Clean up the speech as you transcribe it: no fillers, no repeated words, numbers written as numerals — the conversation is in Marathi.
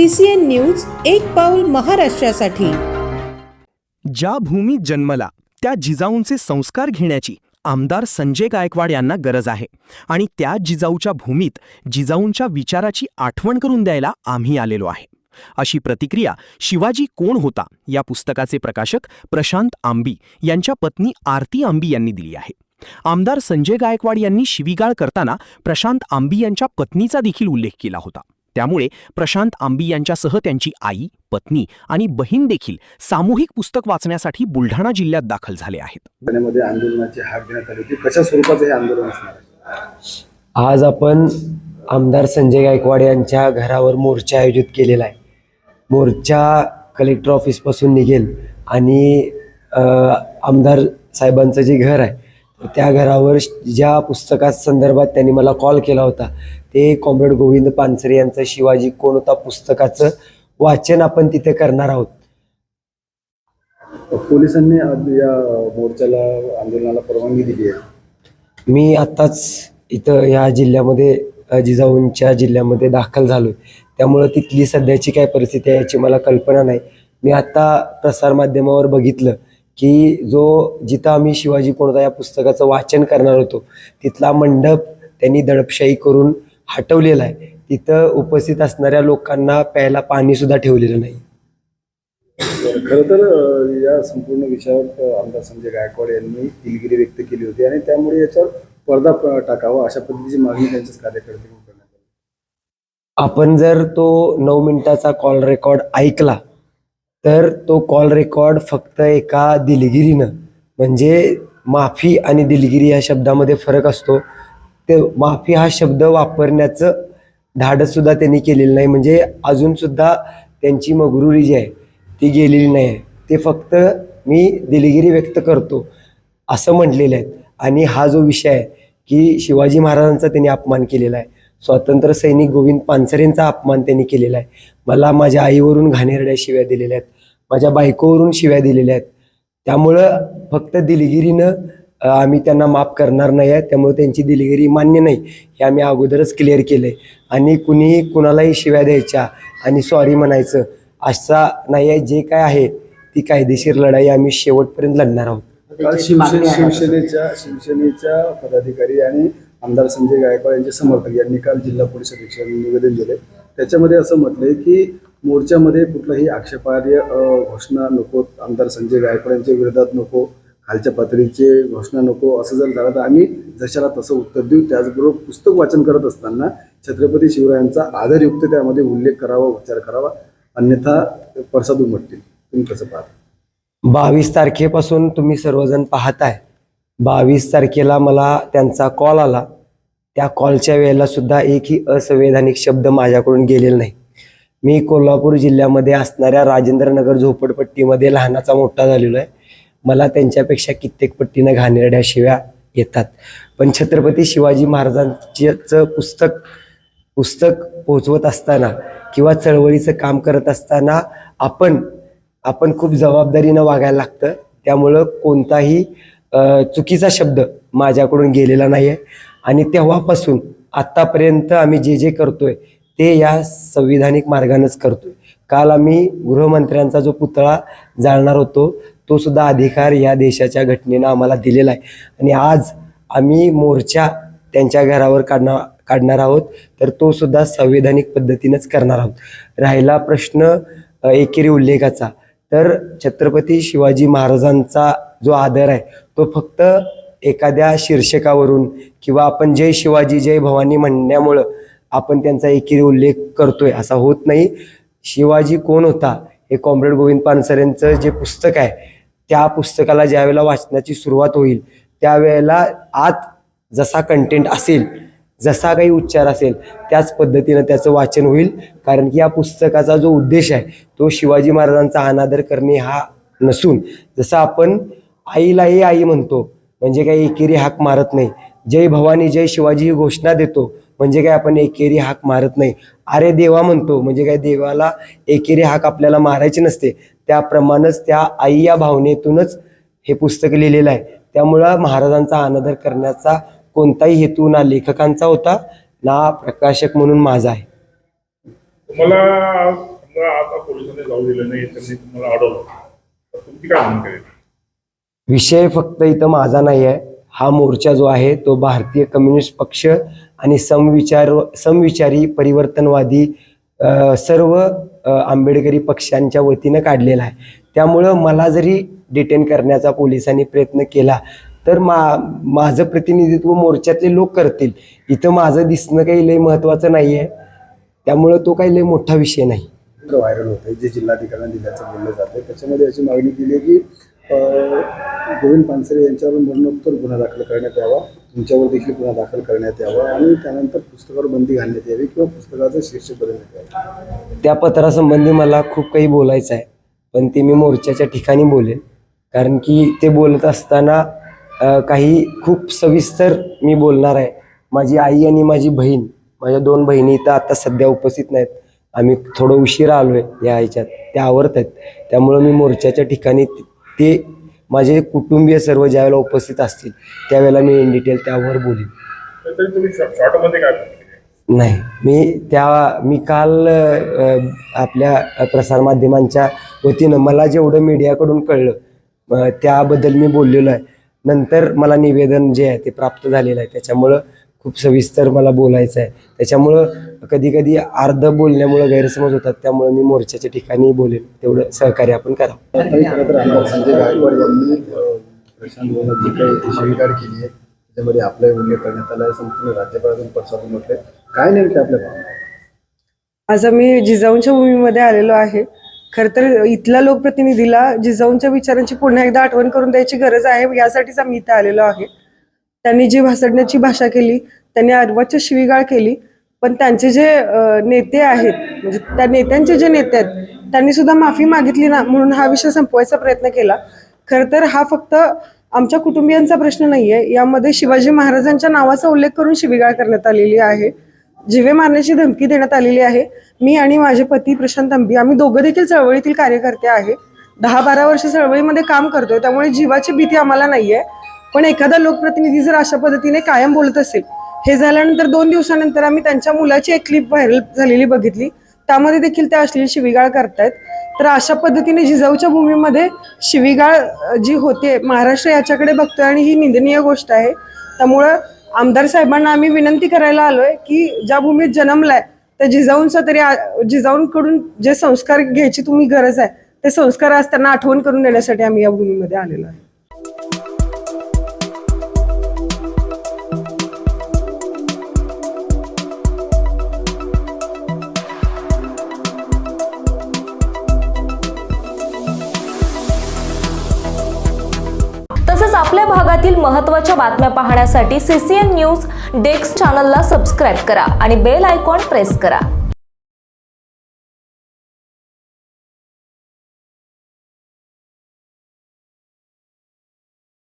CCN न्यूज एक पाऊल महाराष्ट्रासाठी। ज्या भूमीत जन्मला त्या जिजाऊंचे संस्कार घेण्याची आमदार संजय गायकवाड यांना गरज आहे आणि त्या जिजाऊच्या भूमीत जिजाऊंच्या विचाराची आठवण करून द्यायला आम्ही आलेलो आहे, अशी प्रतिक्रिया शिवाजी कोण होता या पुस्तकाचे प्रकाशक प्रशांत आंबी यांच्या पत्नी आरती आंबी यांनी दिली आहे। आमदार संजय गायकवाड यांनी शिवीगाळ करताना प्रशांत आंबी यांच्या पत्नीचा देखील उल्लेख केला होता। त्यामुळे प्रशांत आंबी यांच्यासह त्यांची आई, पत्नी आणि बहीण देखील सामूहिक पुस्तक वाचण्यासाठी बुलढाणा जिल्ह्यात दाखल झाले आहेत। आंदोलनाची हाक घेण्यात आली होती, कशा स्वरूपाचं हे आंदोलन असणार आहे? आज आपण आमदार संजय गायकवाड यांच्या घरावर मोर्चा आयोजित केलेला आहे। मोर्चा कलेक्टर ऑफिसपासून निघेल आणि आमदार साहेबांचं जे घर आहे त्या घरावर ज्या पुस्तकात संदर्भात त्यांनी मला कॉल केला होता ते कॉम्रेड गोविंद पानसरे यांचं शिवाजी कोण होता पुस्तकाचं वाचन आपण तिथे करणार आहोत। पोलिसांनी या मोर्चाला आंदोलनाला परवानगी दिली आहे। मी आत्ताच इथं या जिल्ह्यामध्ये जिजाऊंच्या जिल्ह्यामध्ये दाखल झालोय, त्यामुळं तिथली सध्याची काय परिस्थिती आहे याची मला कल्पना नाही। मी आत्ता प्रसारमाध्यमावर बघितलं की जिथं आम्ही शिवाजी कोण होता या पुस्तकाचं वाचन करणार होतो तिथला मंडप त्यांनी दडपशाही करून हटवलेला आहे। तिथं उपस्थित असणाऱ्या लोकांना प्यायला पाणी सुद्धा ठेवलेलं नाही। खरं तर या संपूर्ण विषयावर आमदार संजय गायकवाड यांनी दिलगिरी व्यक्त केली होती आणि त्यामुळे याच्यावर पडदा टाकावा अशा पद्धतीची मागणी त्यांच्याच कार्यकर्ते करण्यात आली। आपण जर तो 9 मिनिटाचा कॉल रेकॉर्ड ऐकला तर तो कॉल रेकॉर्ड फक्त एका दिलगिरीनं, म्हणजे माफी आणि दिलगिरी या शब्दामध्ये फरक असतो, ते माफी हा शब्द वापरण्याचं धाडस सुद्धा त्यांनी केलेलं नाही। म्हणजे अजून सुद्धा त्यांची मगरुरी जी आहे ती गेलेली नाही आहे। ते फक्त मी दिलगिरी व्यक्त करतो असं म्हटलेलं आहे। आणि हा जो विषय आहे की शिवाजी महाराजांचा त्यांनी अपमान केलेला आहे, स्वातंत्र्य सैनिक गोविंद पानसरेंचा अपमान त्यांनी केलेला आहे, मला माझ्या आईवरून घाणेरड्या शिव्या दिलेल्या आहेत, माझ्या बायकोवरून शिव्या दिलेल्या आहेत। त्यामुळं फक्त दिलगिरीनं आम्ही त्यांना माफ करणार नाही आहे, त्यामुळे त्यांची दिलगिरी मान्य नाही हे आम्ही अगोदरच क्लिअर केलं आहे। आणि कुणालाही शिव्या द्यायच्या आणि सॉरी म्हणायचं असा नाही आहे। जे काय आहे ती कायदेशीर लढाई आम्ही शेवटपर्यंत लढणार आहोत। शिवसेनेच्या पदाधिकारी आणि आमदार संजय गायकवाड यांचे समर्थक यांनी काल जिल्हा पोलीस अधीक्षकांना निवेदन दिले। त्याच्यामध्ये असं म्हटलंय की मोर्चामध्ये कुठलाही आक्षेपार्ह घोषणा नको, आमदार संजय गायकवाड यांच्या विरोधात नको, खालच्या पातळीचे घोषणा नको। असं जर झालं तर आम्ही जशाला तसं उत्तर देऊ। त्याचबरोबर पुस्तक वाचन करत असताना छत्रपती शिवरायांचा आदरयुक्त त्यामध्ये उल्लेख करावा, उच्चार करावा, अन्यथा पडसाद उमटतील। तुम्ही कसं पाहता? 22 तारखेपासून तुम्ही सर्वजण पाहताय, 22 तारखेला मला त्यांचा कॉल आला। त्या कॉलच्या वेळेला सुद्धा एकही असंवैधानिक शब्द माझ्याकडून गेलेला नाही। मी कोल्हापूर जिल्ह्यामध्ये असणाऱ्या राजेंद्रनगर झोपडपट्टीमध्ये लहानाचा मोठा झालेलो आहे। मला त्यांच्यापेक्षा कित्येक पट्टीनं घाणेरड्या शिव्या येतात, पण छत्रपती शिवाजी महाराजांचं पुस्तक पोहोचवत असताना किंवा चळवळीचं काम करत असताना आपण खूप जबाबदारीनं वागायला लागतं। त्यामुळं कोणताही चुकीचा शब्द माझ्याकडून गेलेला नाही आहे। आणि तेव्हापासून आत्तापर्यंत आम्ही जे करतोय ते या संविधानिक मार्गानेच करतोय। काल आम्ही गृहमंत्र्यांचा जो पुतळा जाळणार होतो तो सुद्धा अधिकार या देशाच्या घटनेनं आम्हाला दिलेला आहे। आणि आज आम्ही मोर्चा त्यांच्या घरावर काढणार आहोत, तर तो सुद्धा संवैधानिक पद्धतीनेच करणार आहोत। राहिला प्रश्न एकेरी उल्लेखाचा, तर छत्रपती शिवाजी महाराजांचा जो आदर आहे तो फक्त एखाद्या शीर्षकावरून किंवा आपण जय शिवाजी जय भवानी म्हणण्यामुळं आपण त्यांचा एकेरी उल्लेख करतोय असा होत नाही। शिवाजी कोण होता हे कॉम्रेड गोविंद पानसरेंचं जे पुस्तक आहे त्या पुस्तकाला ज्यावेळेला वाचनाची सुरुवात होईल त्यावेळेला आत जसा कंटेंट असेल, जसा काही उच्चार असेल त्याच पद्धतीनं त्याचं वाचन होईल। कारण की या पुस्तकाचा जो उद्देश आहे तो शिवाजी महाराजांचा अनादर करणे हा नसून, जसं आपण आईलाही आई म्हणतो म्हणजे काही एकेरी हाक मारत नाही, जय भवानी जय शिवाजी ही घोषणा देतो म्हणजे काय आपण एकेरी हाक मारत नाही, अरे देवा म्हणतो म्हणजे काय देवाला एकेरी हाक आपल्याला मारायची नसते। त्याप्रमाणेच त्या आई या भावनेतूनच हे पुस्तक लिहिलेलं आहे। त्यामुळं महाराजांचा अनादर करण्याचा कोणताही हेतू ना लेखकांचा होता ना प्रकाशक म्हणून माझा आहे। तुम्हाला समजा आता पोलिसांनी जाऊ दिलं नाही, त्यांनी तुम्हाला अडवलं, तर तुमची काय भूमिका आहे? विषय फक्त इथं माझा नाही आहे. हा मोर्चा जो आहे तो भारतीय कम्युनिस्ट पक्ष आणि समविचारी परिवर्तनवादी सर्व आंबेडकरी पक्षांच्या वतीनं काढलेला आहे. त्यामुळं मला जरी डिटेन करण्याचा पोलिसांनी प्रयत्न केला तर माझं प्रतिनिधित्व मोर्चातले लोक करतील. इथं माझं दिसणं काही लय महत्त्वाचं नाही आहे, त्यामुळं तो काही लय मोठा विषय नाही. व्हायरल होतं जे जिल्हाधिकाऱ्यांना दिल्याचं बोललं जातं, त्याच्यामध्ये अशी मागणी केली आहे की गोविंद पानसरे यांच्यावर मरणोत्तर गुन्हा दाखल करण्यात यावा, तुमच्यावर देखील गुन्हा दाखल करण्यात यावा आणि त्यानंतर पुस्तकावर बंदी घालण्यात यावी किंवा पुस्तकाचं शीर्षक बदलण्यात यावं. त्या पत्रासंबंधी मला खूप काही बोलायचं आहे, पण ते मी मोर्चाच्या ठिकाणी बोलेन. कारण की ते बोलत असताना काही खूप सविस्तर मी बोलणार आहे. माझी आई आणि माझी बहीण, माझ्या 2 बहिणी इथं आता सध्या उपस्थित नाहीत. आम्ही थोडं उशिरा आलो आहे या ह्याच्यात, त्या आवरत आहेत. त्यामुळं मी मोर्चाच्या ठिकाणी ते माझे कुटुंबीय सर्व ज्यावेळेला उपस्थित असतील त्यावेळेला मी इन डिटेल त्यावर बोलेन. तरी तुम्ही शॉर्टमध्ये काय बोलले? नाही, मी काल आपल्या प्रसारमाध्यमांच्या वतीनं मला जेवढं मीडियाकडून कळलं त्याबद्दल मी बोललेलो आहे. नंतर मला निवेदन जे आहे ते प्राप्त झालेलं आहे, त्याच्यामुळं खूप सविस्तर मला बोलायचं आहे. त्याच्यामुळं कधी कधी अर्ध बोलण्यामुळं गैरसमज होतात, त्यामुळं मी मोर्चाच्या ठिकाणी बोलेन. तेवढं सहकार्य आपण करावं. खरं तर आमदार संजय गायकवाड यांनी प्रशांत भुवनात जी काही शिवीगाळ केली आहे त्याच्यामध्ये आपलाही उल्लेख करण्यात आला आहे. संपूर्ण राज्यभरातून पडसाद उमटले. काय नेमके आपल्या भावना आहेत? आज आम्ही जिजाऊंच्या भूमीमध्ये आलेलो आहे. खरं तर इथल्या लोकप्रतिनिधीला जिजाऊंच्या विचारांची पुन्हा एकदा आठवण करून द्यायची गरज आहे, यासाठीच आम्ही इथे आलेलो आहे. त्यांनी जी भासडण्याची भाषा केली, त्यांनी अर्वाच्य शिवीगाळ केली, पण त्यांचे जे नेते आहेत, म्हणजे त्या नेत्यांचे जे नेते आहेत त्यांनी सुद्धा माफी मागितली ना, म्हणून हा विषय संपवायचा प्रयत्न केला. खरं तर हा फक्त आमच्या कुटुंबियांचा प्रश्न नाहीये. यामध्ये शिवाजी महाराजांच्या नावाचा उल्लेख करून शिवीगाळ करण्यात आलेली आहे, जीवे मारण्याची धमकी देण्यात आलेली आहे. मी आणि माझे पती प्रशांत अंबी, आम्ही दोघं देखील चळवळीतील कार्यकर्ते आहे. 10-12 वर्ष चळवळीमध्ये काम करतोय, त्यामुळे जीवाची भीती आम्हाला नाहीये. पण एखादा लोकप्रतिनिधी जर अशा पद्धतीने कायम बोलत असेल, हे झाल्यानंतर 2 दिवसानंतर आम्ही त्यांच्या मुलाची एक क्लिप व्हायरल झालेली बघितली, त्यामध्ये देखील त्या अश्लील शिवीगाळ करतायत. तर अशा पद्धतीने जिजाऊच्या भूमीमध्ये शिवीगाळ जी होते, महाराष्ट्र याच्याकडे बघतोय आणि ही निंदनीय गोष्ट आहे. त्यामुळं आमदार साहेबांना आम्ही विनंती करायला आलोय की ज्या भूमीत जन्मलाय त्या जिजाऊंचा तरी जिजाऊंकडून जे संस्कार घ्यायची तुम्ही गरज आहे, ते संस्कार आज त्यांना आठवण करून देण्यासाठी आम्ही या भूमीमध्ये आलेलो आहे. तसंच आपल्या भागातील महत्त्वाच्या बातम्या पाहण्यासाठी CCN न्यूज डेस्क चॅनलला सबस्क्राईब करा आणि बेल आयकॉन प्रेस करा.